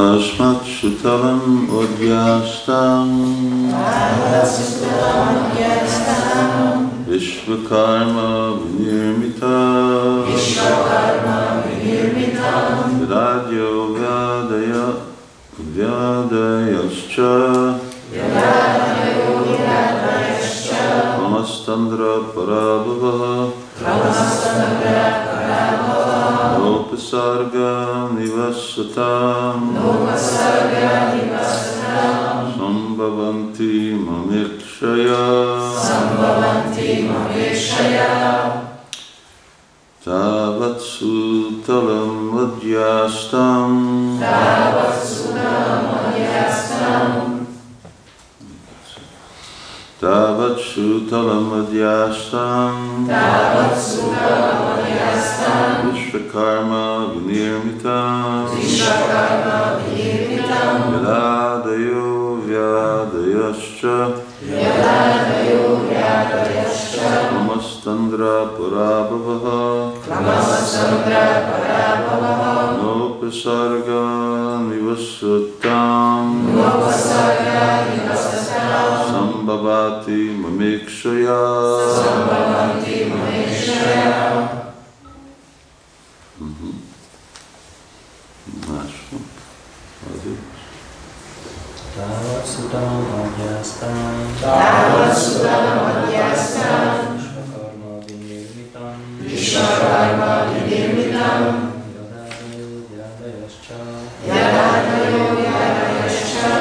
Tasmat sutalam udhyastam Vishvakarma vinirmita Yadadyo vyadayascha Namastandra parabhava Nopasarga nivasatam Sambhavanti mamikshaya Tavat sutalam madhyastam Tavat sutalam madhyastam Vishvakarma vinirmitam Yadadayo vyadayascha Namastandra parabhavaha Nopasarga nivasatam Sambhavati mamikshaya Tavat sutalam madhyastam Vishvakarma vinirmitam Yadadayo vyadayascha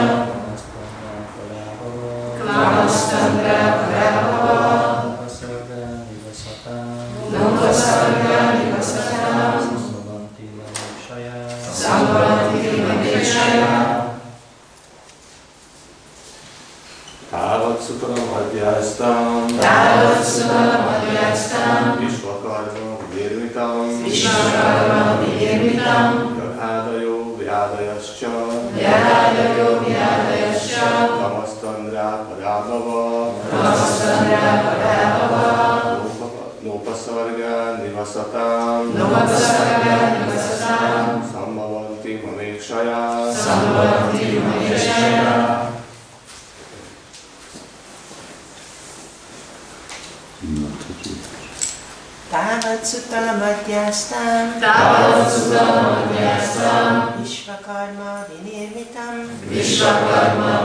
Namastandra parabhava Nopasarga nivasatam Sambhavanti mamikshaya Tavat sutalam madhyastam Vishvakarma vinirmitam Yadadayo vyadayascha Namastandra parabhava Nopasarga nivasatam Sambhavanti mamikshaya Tavat sutalam madhyastam Vishvakarma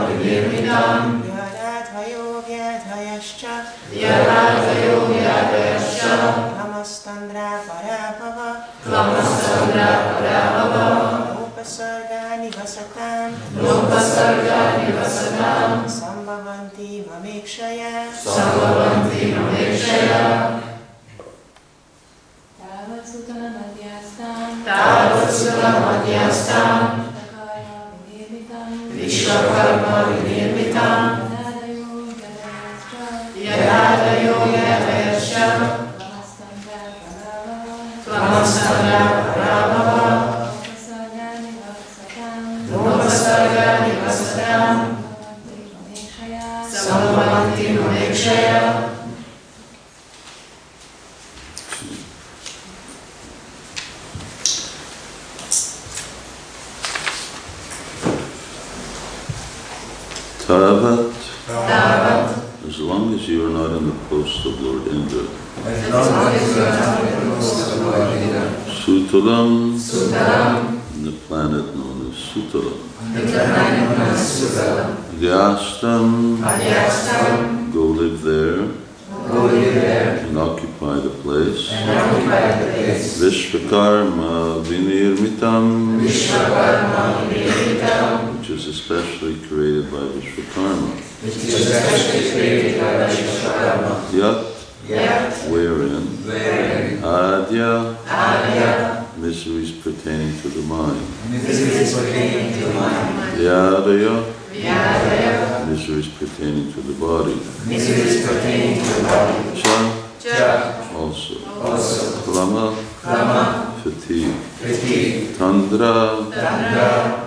vinirmitam Yadadhayo vyadhayascha Namastandra parabhava Nopasarga nivasatam Sambhavanti mamikshaya Tavat sutalam madhyastam Vishvakarma vinirmitam Yadadayo vyadayascha Namastandra parabhava Nopasarga nivasatam Sambhavanti mamikshaya Tavat, as long as you are not in the post of Lord Indra. Sutalam, in the planet known as Sutalam. Madhyastam, go live there. And occupy the place. Vishvakarma vinirmitam, which is especially created by Vishvakarma. Yat, wherein, adya, miseries pertaining to the mind. Yadaya, miseries pertaining to the body. Cha, also. Klama, fatigue. Tandra,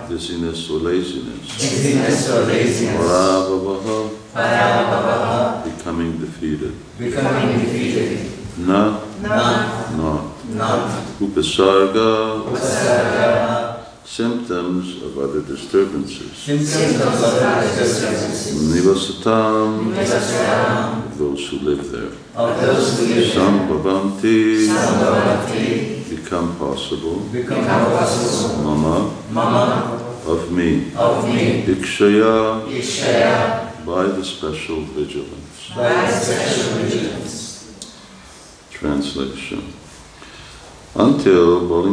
dizziness or laziness. Parabhavaha, becoming defeated. Na, not. Upasarga, symptoms of other disturbances. Nivasatam, of those who live there. Sambhavanti, become possible. Mama, of me. Ikshaya, by the special vigilance. Translation. Until Bali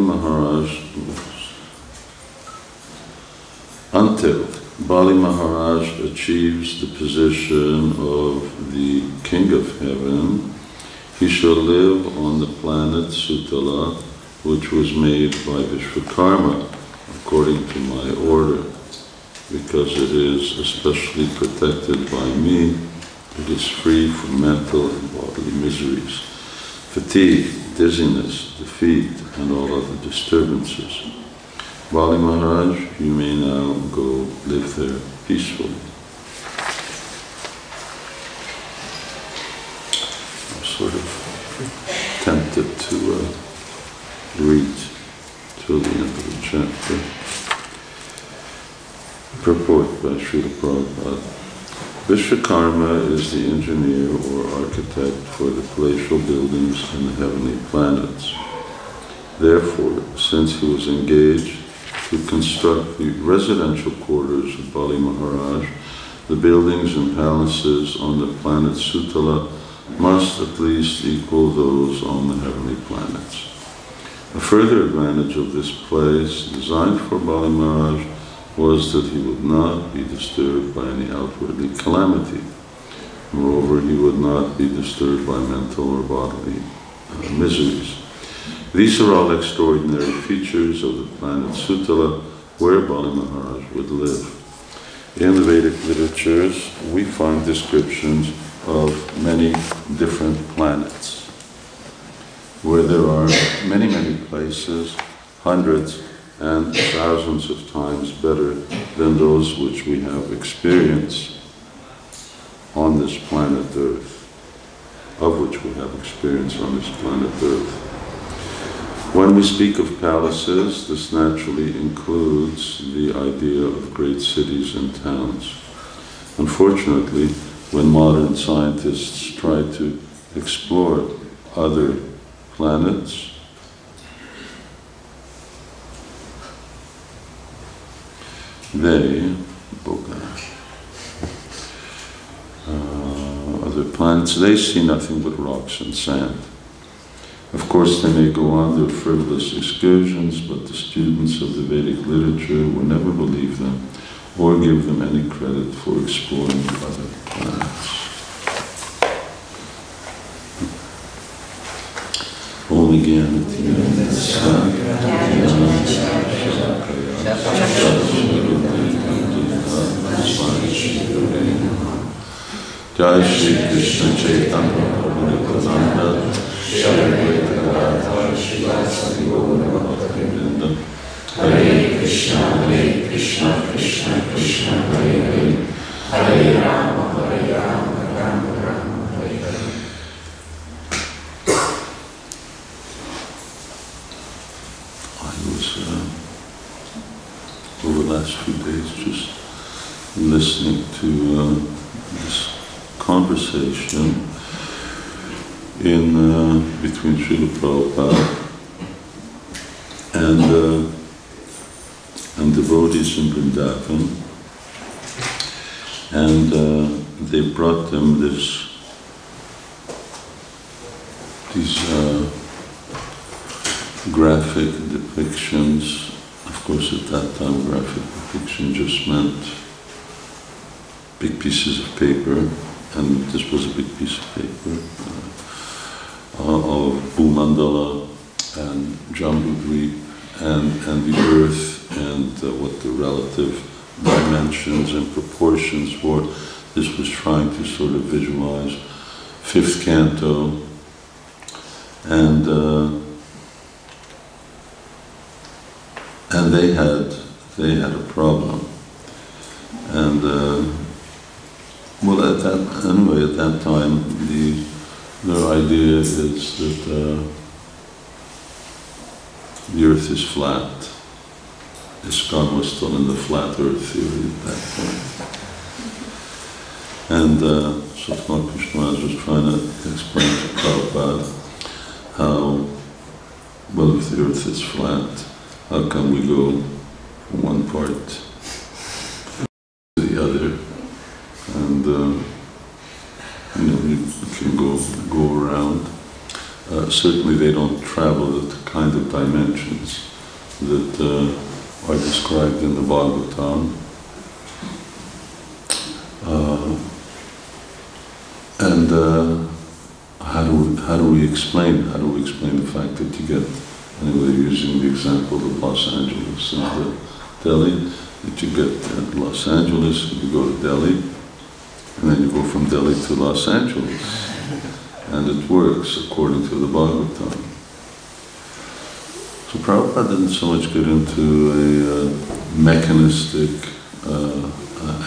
Maharaj achieves the position of the King of Heaven, he shall live on the planet Sutala, which was made by Vishvakarma, according to my order. Because it is especially protected by me, it is free from mental and bodily miseries, fatigue, dizziness, defeat, and all other disturbances. Bali Maharaj, you may now go live there peacefully. I'm sort of tempted to read till the end of the chapter. Purport by Srila Prabhupada. Vishvakarma is the engineer or architect for the palatial buildings in the heavenly planets. Therefore, since he was engaged to construct the residential quarters of Bali Maharaj, the buildings and palaces on the planet Sutala must at least equal those on the heavenly planets. A further advantage of this place, designed for Bali Maharaj, was that he would not be disturbed by any outwardly calamity. Moreover, he would not be disturbed by mental or bodily miseries. These are all extraordinary features of the planet Sutala, where Bali Maharaj would live. In the Vedic literatures, we find descriptions of many different planets, where there are many, many places, hundreds and thousands of times better than those which we have experienced on this planet Earth, of which we have experience on this planet Earth. When we speak of palaces, this naturally includes the idea of great cities and towns. Unfortunately, when modern scientists try to explore other planets, other planets, they see nothing but rocks and sand. Of course, they may go on their frivolous excursions, but the students of the Vedic literature will never believe them or give them any credit for exploring other planets. Om Jai Shri Krishna Chaitanya Prabhu Nityananda Shri Advaita Gadadhara Srivasadi Gaura Hare Krishna Krishna Krishna Hare Hare Hare Rama Rama Rama Hare Hare. I was over the last few days just listening to this conversation between Srila Prabhupada and devotees in Vrindavan, and they brought them these graphic depictions. Of course, at that time, graphic depiction just meant big pieces of paper, and this was a big piece of paper, of Bhumandala and Jambudvip and the earth and what the relative dimensions and proportions were. This was trying to sort of visualize fifth canto, and they had a problem, and well, at that time, their idea is that the earth is flat, ISKCON was still in the flat earth theory at that point. And so Krishna Maharaj was trying to explain to Prabhupada how, well, if the earth is flat, how come we go from one part to the other? And you can go around. Certainly they don't travel at the kind of dimensions that are described in the Bhagavatam. And how do we explain the fact that you get, anyway, using the example of Los Angeles and Delhi, that you get Los Angeles, you go to Delhi, and then you go from Delhi to Los Angeles. And it works according to the Bhagavatam. So Prabhupada didn't so much get into a mechanistic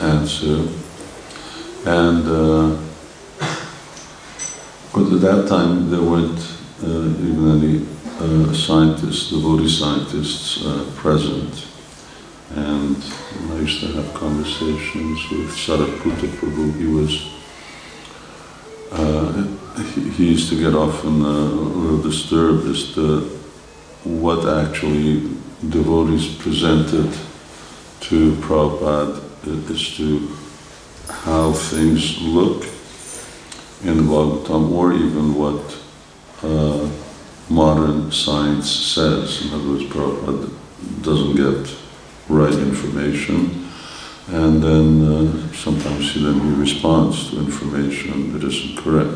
answer. And because at that time there weren't even any scientists, devotee scientists present. And I used to have conversations with Sariputta Prabhu. He used to get often a little disturbed as to what actually devotees presented to Prabhupada as to how things look in the Bhagavatam, or even what modern science says. In other words, Prabhupada doesn't get right information, and then sometimes he responds to information that isn't correct.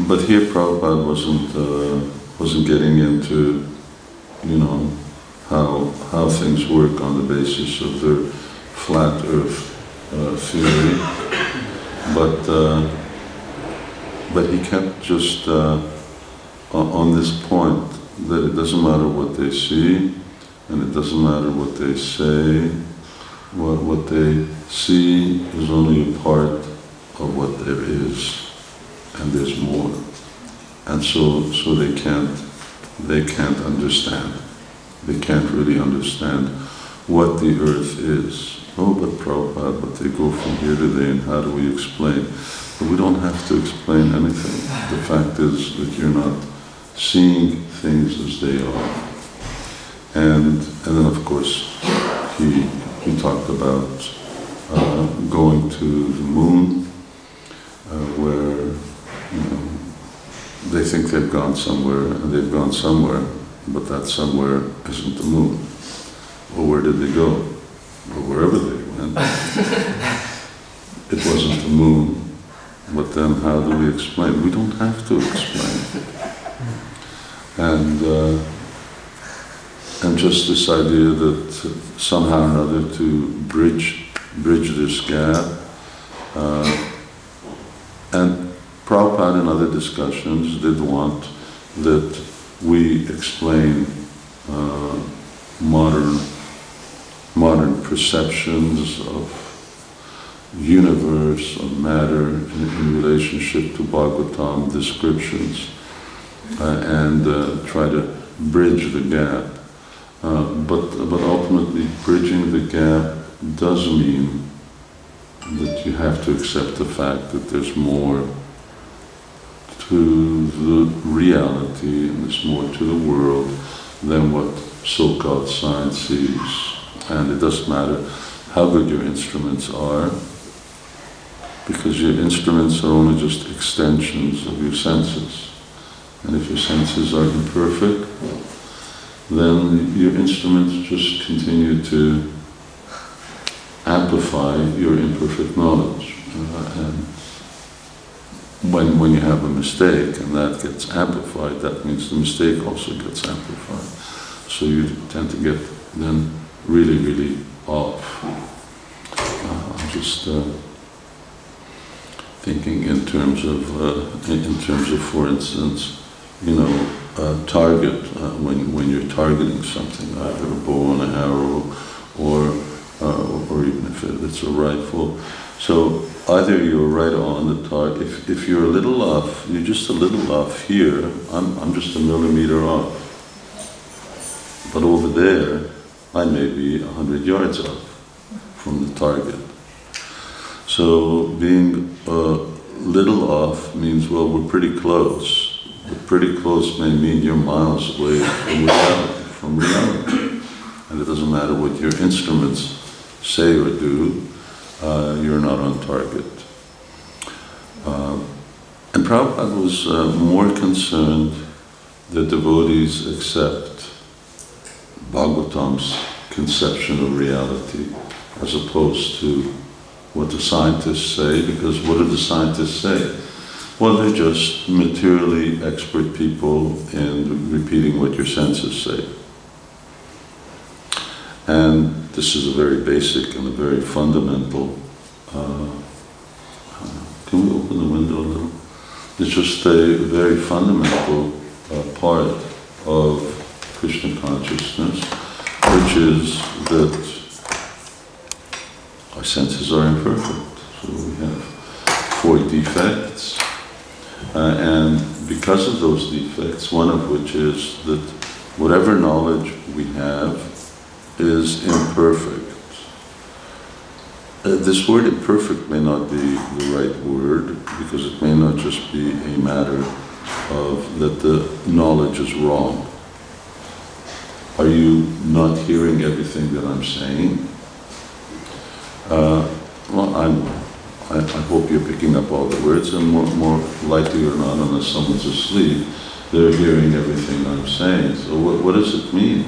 But here Prabhupada wasn't getting into, how things work on the basis of their flat earth theory, but he kept just on this point that it doesn't matter what they see, and it doesn't matter what they say. What they see is only a part of what there is, and there's more. And so they can't understand. They can't really understand what the earth is. Oh, but Prabhupada, but they go from here to there, and how do we explain? But we don't have to explain anything. The fact is that you're not seeing things as they are. And then of course he talked about going to the moon, where they think they've gone somewhere, and they've gone somewhere, but that somewhere isn't the moon. Well, where did they go? Well, wherever they went. It wasn't the moon. But then how do we explain? We don't have to explain. And just this idea that somehow or another to bridge this gap. And Prabhupada in other discussions did want that we explain modern perceptions of universe, of matter in relationship to Bhagavatam descriptions, and try to bridge the gap. But ultimately, bridging the gap does mean that you have to accept the fact that there's more to the reality, and there's more to the world than what so-called science sees. And it doesn't matter how good your instruments are, because your instruments are only just extensions of your senses. And if your senses are imperfect, then your instruments just continue to amplify your imperfect knowledge. And when you have a mistake and that gets amplified, that means the mistake also gets amplified. So you tend to get then really, really off. I'm just thinking in terms of, for instance, target, when you're targeting something, either a bow and an arrow, or even if it's a rifle. So either you're right on the target. If you're a little off, you're just a little off here. I'm just a millimeter off. but over there, I may be 100 yards off from the target. So being a little off means, well, we're pretty close. But pretty close may mean you're miles away from reality. And it doesn't matter what your instruments say or do, you're not on target. And Prabhupada was more concerned that devotees accept Bhagavatam's conception of reality as opposed to what the scientists say, because what do the scientists say? Well, they're just materially expert people in repeating what your senses say. And this is a very basic and a very fundamental, can we open the window a little? It's just a very fundamental part of Krishna consciousness, which is that our senses are imperfect. So we have 4 defects, and because of those defects, one of which is that whatever knowledge we have is imperfect. This word imperfect may not be the right word, because it may not just be a matter of that the knowledge is wrong. Are you not hearing everything that I'm saying? Well, I hope you're picking up all the words, and more likely or not, unless someone's asleep, they're hearing everything I'm saying. So what does it mean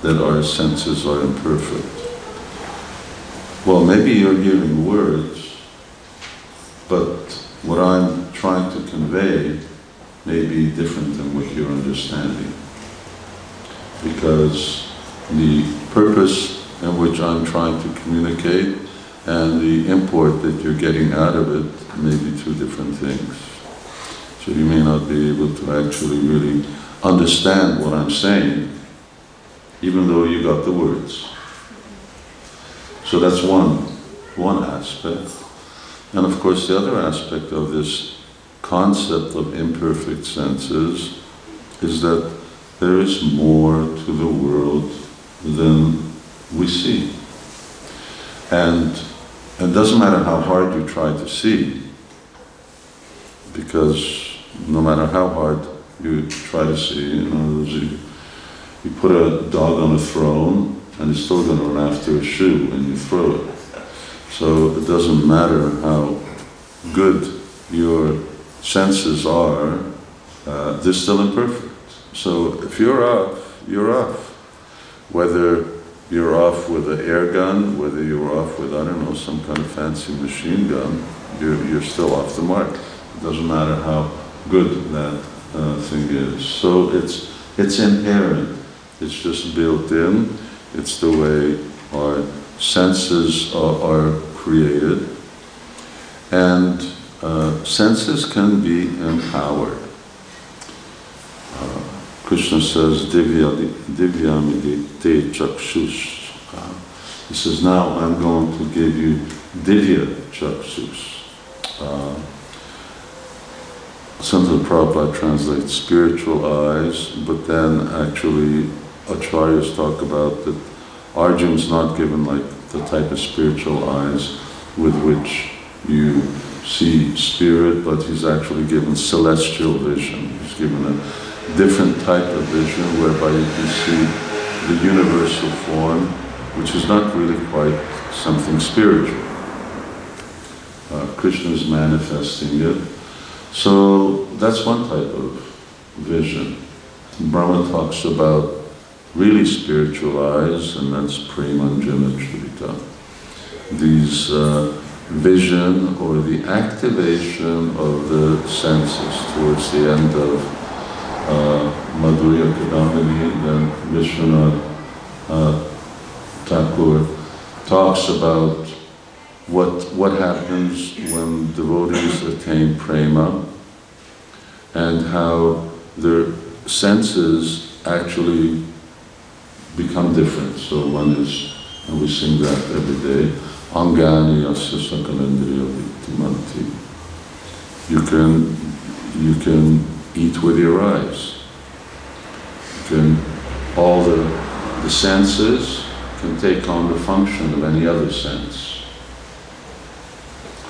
that our senses are imperfect? Well, maybe you're hearing words, but what I'm trying to convey may be different than what you're understanding. Because the purpose in which I'm trying to communicate and the import that you're getting out of it may be 2 different things. So you may not be able to actually really understand what I'm saying, even though you got the words. So that's one aspect. And of course the other aspect of this concept of imperfect senses is that there is more to the world than we see. And it doesn't matter how hard you try to see, because no matter how hard you try to see, you put a dog on a throne and it's still going to run after a shoe when you throw it. So it doesn't matter how good your senses are, they're still imperfect. So if you're off, you're off. Whether you're off with an air gun, whether you're off with, I don't know, some kind of fancy machine gun, you're still off the mark. It doesn't matter how good that thing is. So it's inherent. It's just built in. It's the way our senses are created. And senses can be empowered. Krishna says, Divyamidi te chakshus. He says, now I'm going to give you Divya chakshus. Sometimes Prabhupada translates spiritual eyes, but then actually Acharyas talk about that Arjuna's not given like the type of spiritual eyes with which you see spirit, but he's actually given celestial vision. He's given a different type of vision whereby you can see the universal form, which is not really quite something spiritual. Krishna is manifesting it. So that's one type of vision. Brahma talks about really spiritual eyes, and that's Premanjana Trita. These vision or the activation of the senses towards the end of Madhurya Kadambini, then Vishwanath Thakur talks about what happens when devotees attain prema and how their senses actually become different. So one is, and we sing that every day, Angani Asya Sakalendriya Vittimanti. You can eat with your eyes. You can, all the the senses can take on the function of any other sense.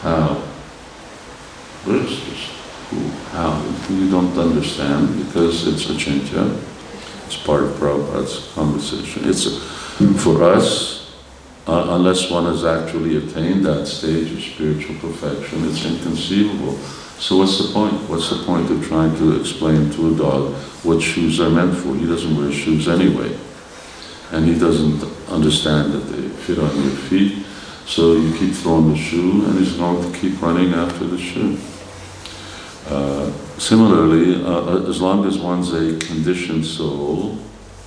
How? Where is this? Who? How? You don't understand because it's achintya. It's part of Prabhupada's conversation. For us, unless one has actually attained that stage of spiritual perfection, it's inconceivable. So what's the point? What's the point of trying to explain to a dog what shoes are meant for? He doesn't wear shoes anyway. And he doesn't understand that they fit on your feet. So you keep throwing the shoe and he's going to keep running after the shoe. Similarly, as long as one's a conditioned soul,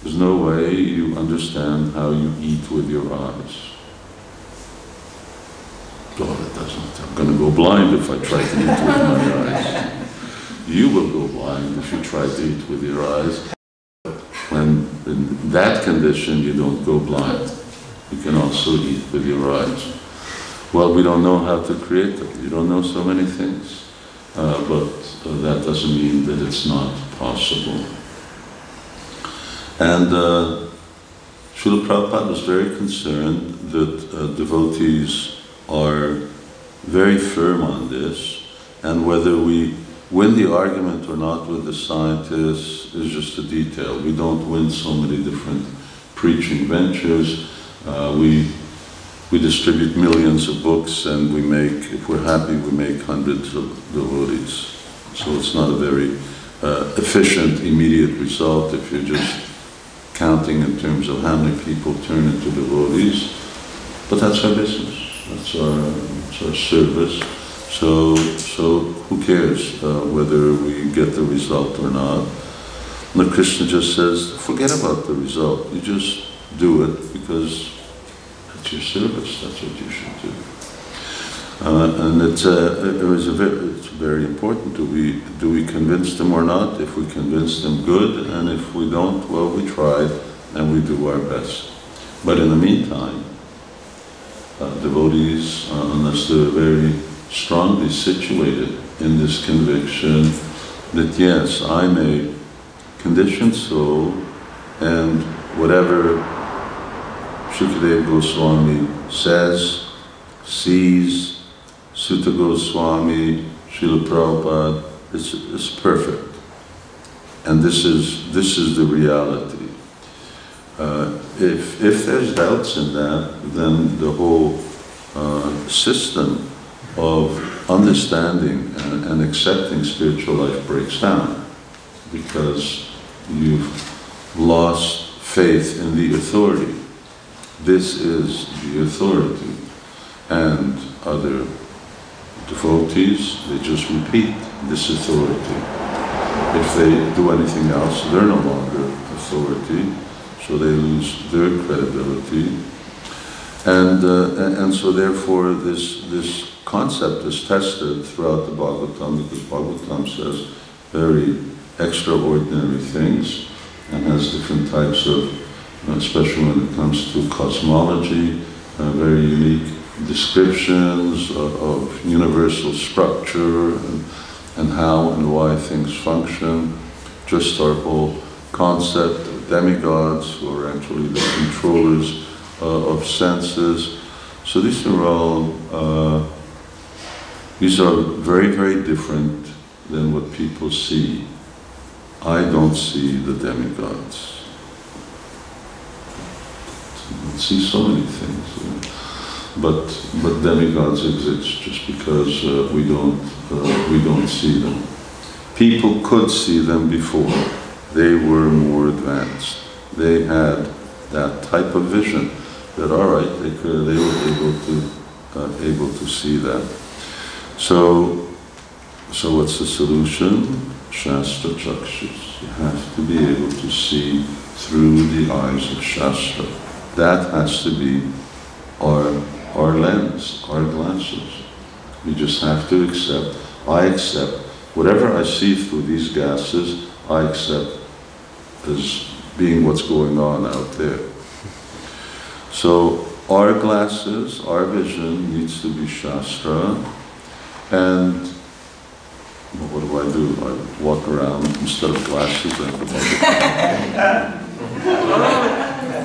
there's no way you understand how you eat with your eyes. I'm going to go blind if I try to eat with my eyes. You will go blind if you try to eat with your eyes. When in that condition you don't go blind, you can also eat with your eyes. Well, we don't know how to create them. You don't know so many things. But that doesn't mean that it's not possible. And Srila Prabhupada was very concerned that devotees are very firm on this, and whether we win the argument or not with the scientists is just a detail. We don't win so many different preaching ventures. We distribute millions of books, and we make, if we're happy, we make hundreds of devotees. So it's not a very efficient, immediate result if you're just counting in terms of how many people turn into devotees. But that's our business. That's our service. So who cares whether we get the result or not? And Krishna just says, forget about the result. You just do it because it's your service. That's what you should do. And it's very important. Do we convince them or not? If we convince them, good. And if we don't, well, we tried and we do our best. But in the meantime, devotees, unless they're very strongly situated in this conviction that yes, I'm a conditioned soul, and whatever Shukadeva Goswami says, sees, Sutta Goswami, Srila Prabhupada, it's perfect. And this is the reality. If there's doubts in that, then the whole system of understanding and accepting spiritual life breaks down, because you've lost faith in the authority. This is the authority. And other devotees, they just repeat this authority. If they do anything else, they're no longer authority. So they lose their credibility, and so therefore this concept is tested throughout the Bhagavatam, because Bhagavatam says very extraordinary things and has different types of, especially when it comes to cosmology, very unique descriptions of universal structure and how and why things function. Just our whole concept of demigods, who are actually the controllers of senses. So these are all, very, very different than what people see. I don't see the demigods. I see so many things, but demigods exist just because we don't see them. People could see them before. They were more advanced. They had that type of vision that, all right, they were able to see that. So what's the solution? Shastra Chakshus. You have to be able to see through the eyes of Shastra. That has to be our lens, our glasses. We just have to accept. I accept whatever I see through these glasses. I accept as being what's going on out there. So our glasses, our vision needs to be Shastra, and what do? I walk around instead of glasses.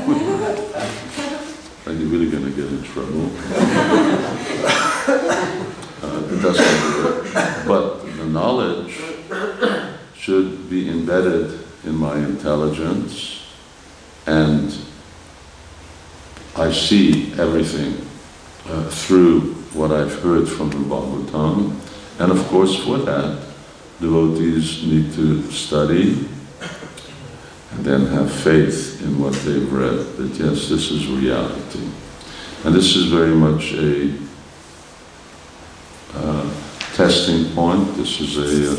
Are you really going to get in trouble? It doesn't work. But the knowledge should be embedded in my intelligence, and I see everything through what I've heard from the Bhagavatam. And of course, for that, devotees need to study and then have faith in what they've read, that yes, this is reality. And this is very much a testing point. This is a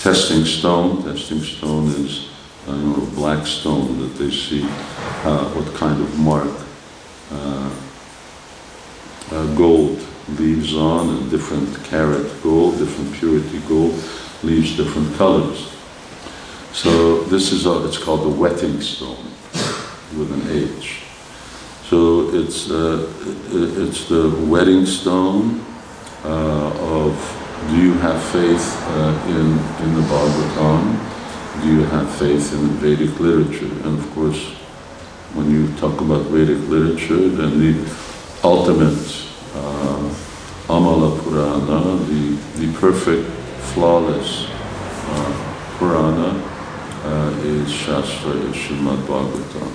testing stone. Testing stone is a black stone that they see what kind of mark gold leaves on, and different carat gold, different purity gold leaves different colors. So this is it's called the wetting stone with an H. So it's the wetting stone of, do you have faith in the Bhagavatam? Do you have faith in Vedic literature? And of course, when you talk about Vedic literature, then the ultimate Amala Purana, the perfect, flawless Purana is Shastra, is Śrīmad-Bhāgavatam.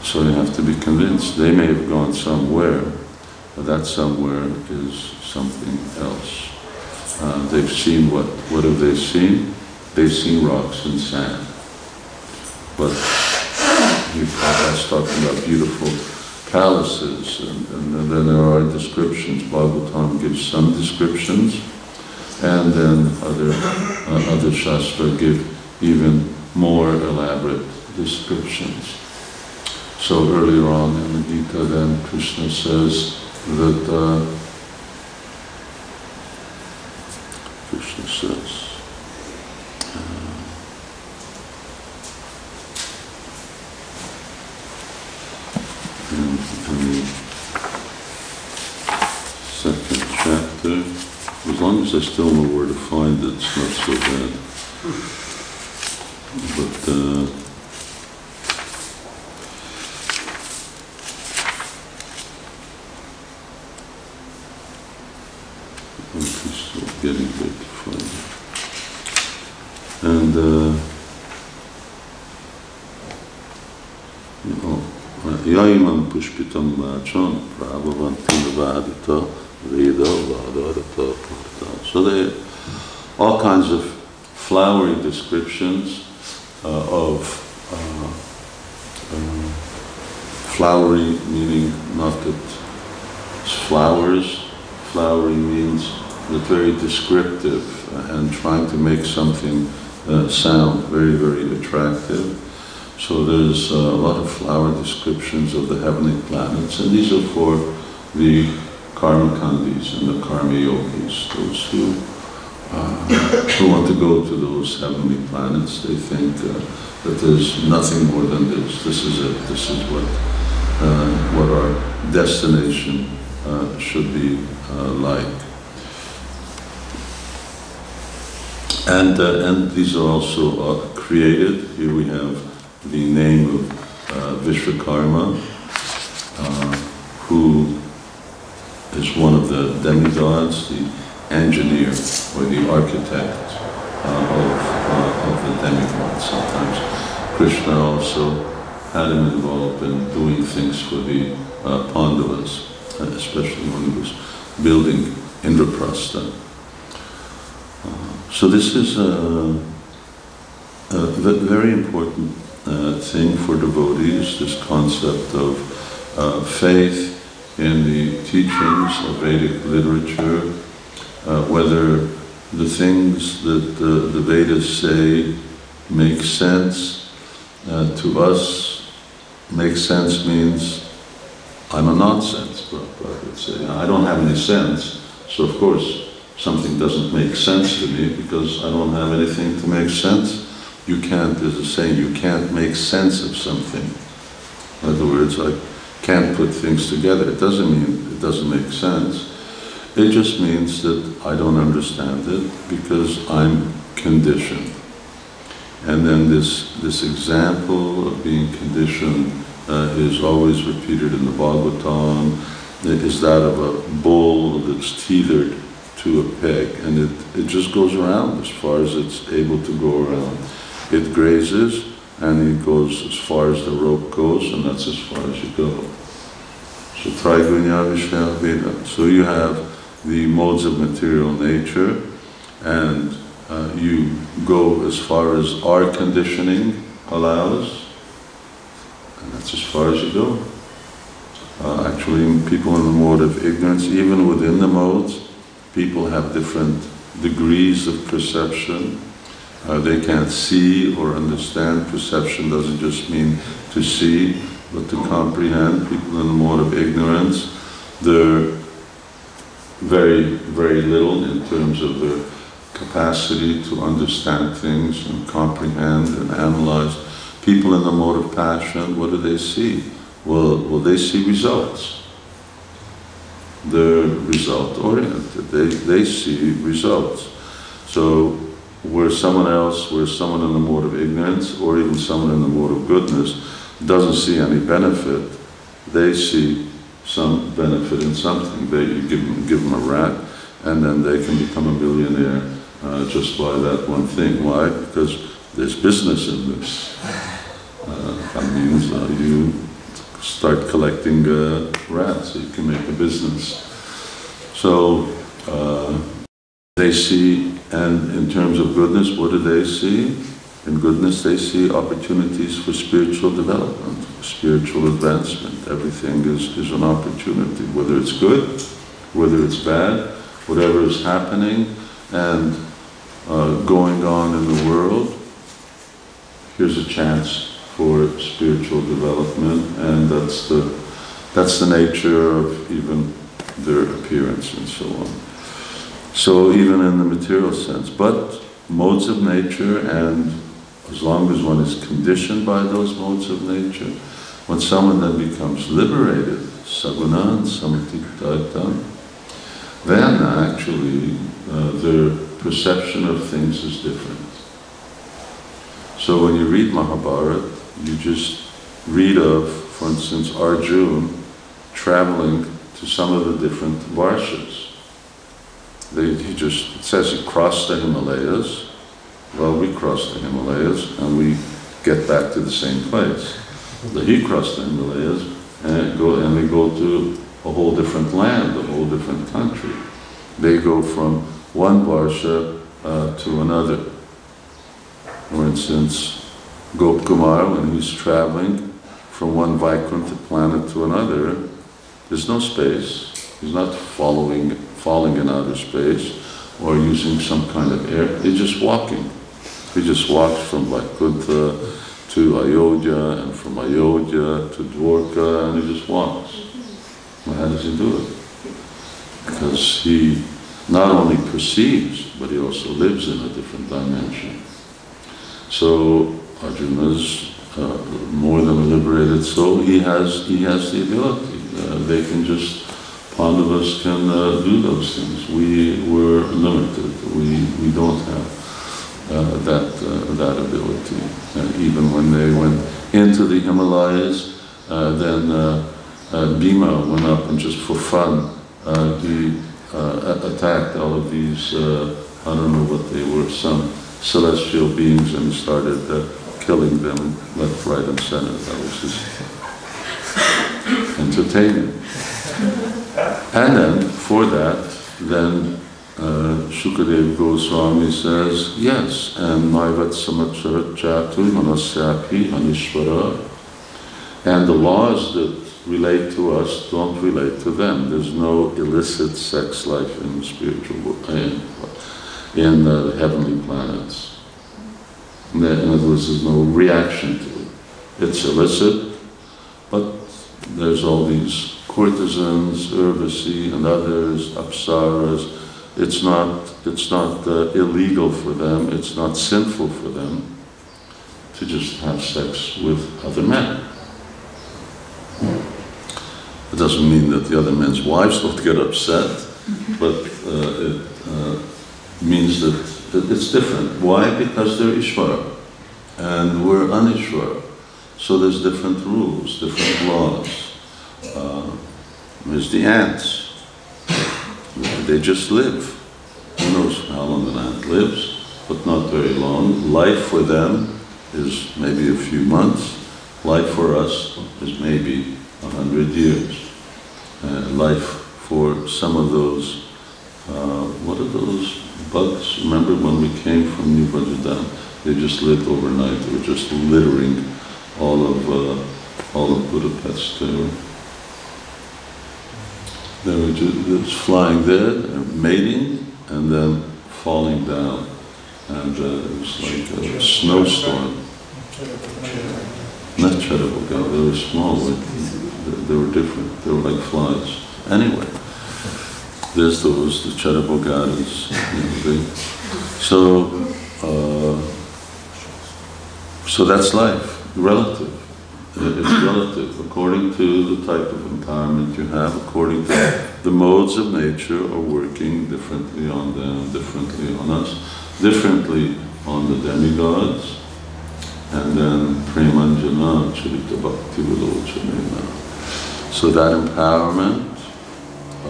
So you have to be convinced. They may have gone somewhere, but that somewhere is something else. They've seen what have they seen? They've seen rocks and sand. But that's talking about beautiful palaces, and then there are descriptions. Bhagavatam gives some descriptions, and then other Shastra give even more elaborate descriptions. So earlier on in the Gita, then Krishna says that in the second chapter, as long as I still know where to find it, it's not so bad. But I'm still getting there to find it. And Yaimam pushpitam vacham prabhavantim vadita veda vadarata parta. So there are all kinds of flowery descriptions of flowery, meaning not that it's flowers. Flowery means that very descriptive and trying to make something sound very, very attractive. So there's a lot of flower descriptions of the heavenly planets, and these are for the karmakandis and the karma yogis, those who want to go to those heavenly planets. They think that there's nothing more than this. This is it. This is what our destination should be like. And these are also created. Here we have the name of Vishwakarma, who is one of the demigods, the engineer or the architect of the demigods. Sometimes Krishna also had him involved in doing things for the Pandavas, especially when he was building Indraprastha. So this is a very important thing for devotees, this concept of faith in the teachings of Vedic literature, whether the things that the Vedas say make sense to us. Make sense means I'm a nonsense, Prabhupada would say. I don't have any sense, so of course something doesn't make sense to me because I don't have anything to make sense. You can't, there's a saying, you can't make sense of something. In other words, I can't put things together. It doesn't mean it doesn't make sense. It just means that I don't understand it because I'm conditioned. And then this example of being conditioned is always repeated in the Bhagavatam. It is that of a bull that's tethered to a peg, and it just goes around as far as it's able to go around. It grazes, and it goes as far as the rope goes, and that's as far as you go. So Traigunya Vishaya Veda. So you have the modes of material nature, and you go as far as our conditioning allows, and that's as far as you go. Actually, people in the mode of ignorance, even within the modes, people have different degrees of perception. They can't see or understand. Perception doesn't just mean to see, but to comprehend. People in the mode of ignorance, they're very, very little in terms of their capacity to understand things and comprehend and analyze. People in the mode of passion, what do they see? Well, they see results. They're result-oriented. They see results. So where someone in the mode of ignorance, or even someone in the mode of goodness, doesn't see any benefit, they see some benefit in something. You give them a rat, and then they can become a millionaire just by that one thing. Why? Because there's business in this. That means you start collecting rats so you can make a business. So they see, and in terms of goodness, what do they see? In goodness, they see opportunities for spiritual development, for spiritual advancement. Everything is an opportunity, whether it's good, whether it's bad, whatever is happening and going on in the world. Here's a chance for spiritual development, and that's the nature of even their appearance and so on. So even in the material sense, but modes of nature, and as long as one is conditioned by those modes of nature, when someone then becomes liberated, saguna and samatitata, then actually their perception of things is different. So when you read Mahabharata, you just read of, for instance, Arjuna traveling to some of the different varshas. It says he crossed the Himalayas. Well, we crossed the Himalayas and we get back to the same place. But he crossed the Himalayas and they go to a whole different land, a whole different country. They go from one varsha to another. For instance, Gop Kumar, when he's traveling from one Vaikuntha planet to another, there's no space. He's not falling in outer space or using some kind of air. He's just walking. He just walks from Vaikuntha to Ayodhya, and from Ayodhya to Dwarka, and he just walks. Well, how does he do it? Because he not only perceives, but he also lives in a different dimension. So Arjuna's more than a liberated soul. He has the ability. They can just, Pandavas can do those things. We're limited. We don't have that ability. Even when they went into the Himalayas, then Bhima went up and just for fun, he attacked all of these, I don't know what they were, some celestial beings, and started killing them left, right, and center. That was just entertaining. And then, for that, then Shukadev Goswami says, yes, and Naivat Samacharat Chatu Manasyapi Anishvara, and the laws that relate to us don't relate to them. There's no illicit sex life in the spiritual in the heavenly planets. In other words, there's no reaction to it. It's illicit, but there's all these courtesans, Urvasi and others, Apsaras. It's not illegal for them, it's not sinful for them to just have sex with other men. It doesn't mean that the other men's wives don't get upset, but it means that it's different. Why? Because they're Ishvara. and we're Anishwara. So there's different rules, different laws. There's the ants. They just live. Who knows how long an ant lives, but not very long. Life for them is maybe a few months. Life for us is maybe 100 years. Life for some of those, what are those bugs? Remember when we came from New Bajadam? They just lived overnight. They were just littering all of Budapest. They were just flying there, mating, and then falling down. And it was like a snowstorm. Not Cherubim, they were small, they were different, they were like flies. Anyway, there's those, the Cherubim, so that's life, relative. It's relative, according to the type of empowerment you have, according to the modes of nature are working differently on them, differently on us, differently on the demigods, and then Premanjana Charita Bhakti Vilochanena. So that empowerment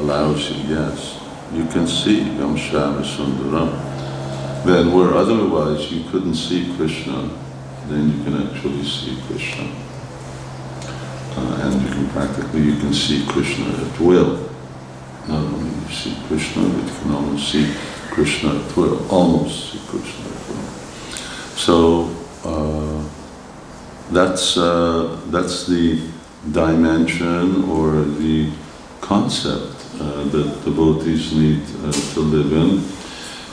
allows you, yes, you can see Yam Shama Sundaram. Then where otherwise you couldn't see Krishna, then you can actually see Krishna. And you can see Krishna at will. Not only you see Krishna, but you can almost see Krishna at will, almost see Krishna at will. So that's the dimension or the concept that devotees need to live in.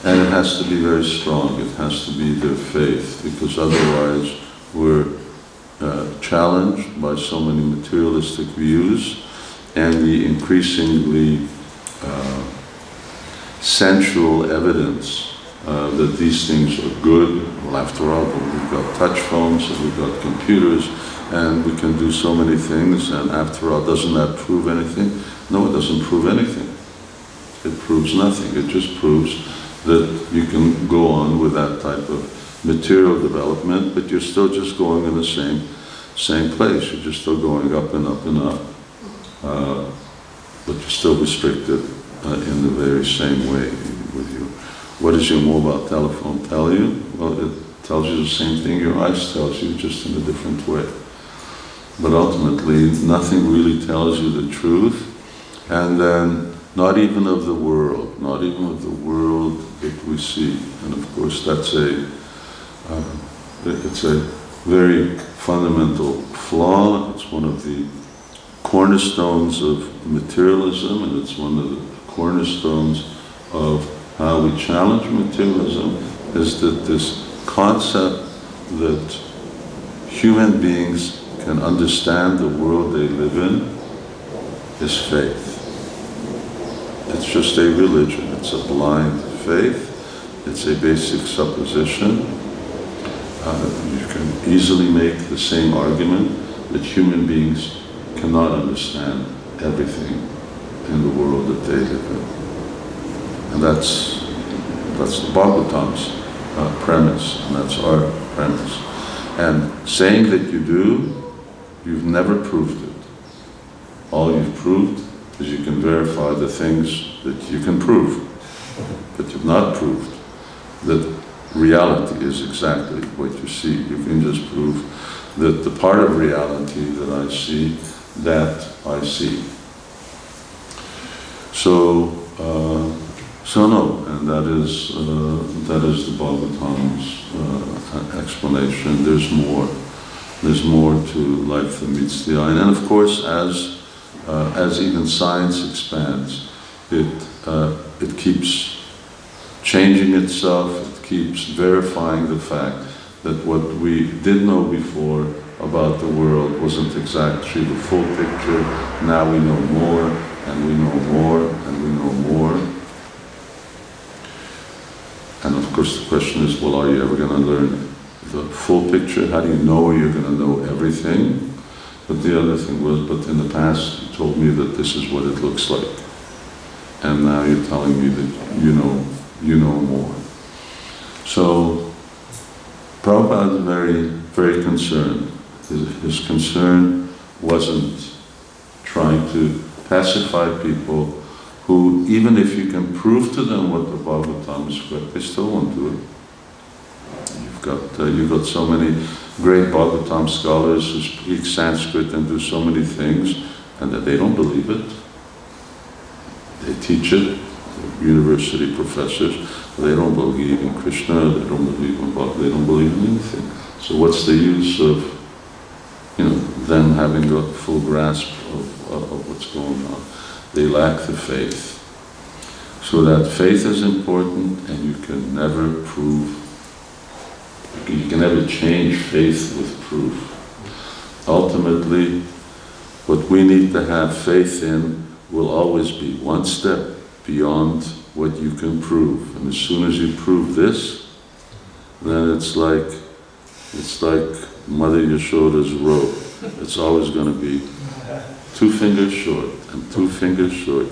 And it has to be very strong, it has to be their faith, because otherwise we're challenged by so many materialistic views and the increasingly sensual evidence that these things are good. Well, after all, we've got touch phones and we've got computers and we can do so many things, and after all, doesn't that prove anything? No, it doesn't prove anything. It proves nothing. It just proves that you can go on with that type of material development, but you're still just going in the same place. You're just still going up and up and up, but you're still restricted in the very same way with you. What does your mobile telephone tell you? Well, it tells you the same thing your eyes tells you, just in a different way. But ultimately, nothing really tells you the truth, and then not even of the world, not even of the world that we see. And of course, that's it's a very fundamental flaw. It's one of the cornerstones of materialism, and it's one of the cornerstones of how we challenge materialism, is that this concept that human beings can understand the world they live in is faith. It's just a religion, it's a blind faith, it's a basic supposition. You can easily make the same argument that human beings cannot understand everything in the world that they live in. And that's the Bhagavatam's premise, and that's our premise. And saying that you do, you've never proved it. All you've proved is you can verify the things that you can prove, but you've not proved that reality is exactly what you see. You can just prove that the part of reality that I see, that I see. So no, and that is the Bhagavatam's explanation. There's more. There's more to life than meets the eye, and of course, as even science expands, it keeps changing itself. It keeps verifying the fact that what we did know before about the world wasn't exactly the full picture. Now we know more, and we know more, and we know more. And of course the question is, well, are you ever going to learn the full picture? How do you know you're going to know everything? But the other thing was, but in the past you told me that this is what it looks like. And now you're telling me that you know more. So Prabhupada was very, very concerned. His concern wasn't trying to pacify people who, even if you can prove to them what the Bhagavatam is correct, they still won't do it. You've got so many great Bhagavatam scholars who speak Sanskrit and do so many things, and that they don't believe it. They teach it, university professors, they don't believe in Krishna, they don't believe in Bhagavad, they don't believe in anything. So what's the use of, them having got full grasp of what's going on? They lack the faith. So that faith is important, and you can never change faith with proof. Ultimately, what we need to have faith in will always be one step beyond what you can prove. And as soon as you prove this, then it's like Mother Yashoda's robe. It's always going to be 2 fingers short and 2 fingers short,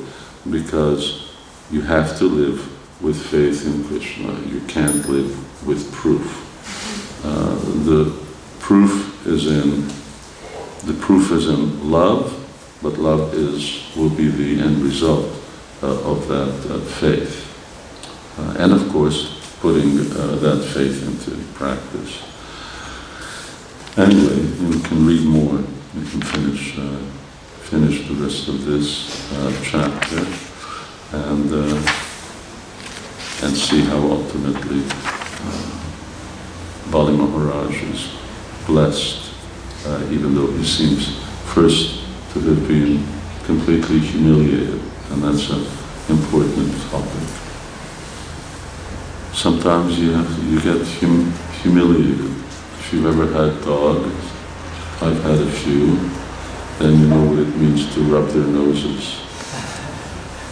because you have to live with faith in Krishna. You can't live with proof. The proof is in love, but love will be the end result of that faith. And of course, putting that faith into practice. Anyway, we can read more. We can finish the rest of this chapter and see how ultimately Bali Maharaj is blessed, even though he seems first to have been completely humiliated, and that's an important topic. Sometimes you get humiliated. If you've ever had dogs, I've had a few, then you know what it means to rub their noses.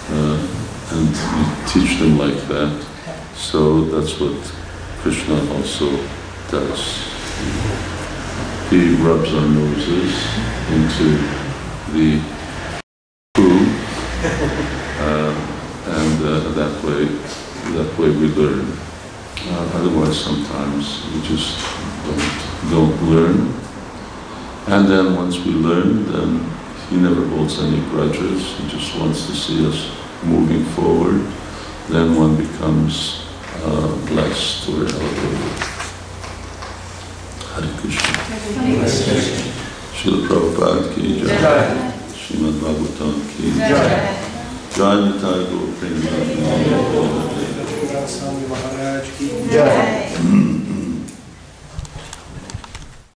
And you teach them like that. So that's what Krishna also does. He rubs our noses into the food, and that way we learn. Otherwise, sometimes we just don't learn. And then once we learn, then he never holds any grudges. He just wants to see us moving forward. Then one becomes blessed or elevated. Hare Krishna. Srila Prabhupada ki jai. Śrīmad-Bhāgavatam ki jai. Jai Nitai Gaur Premanand. Maharaj ki jai.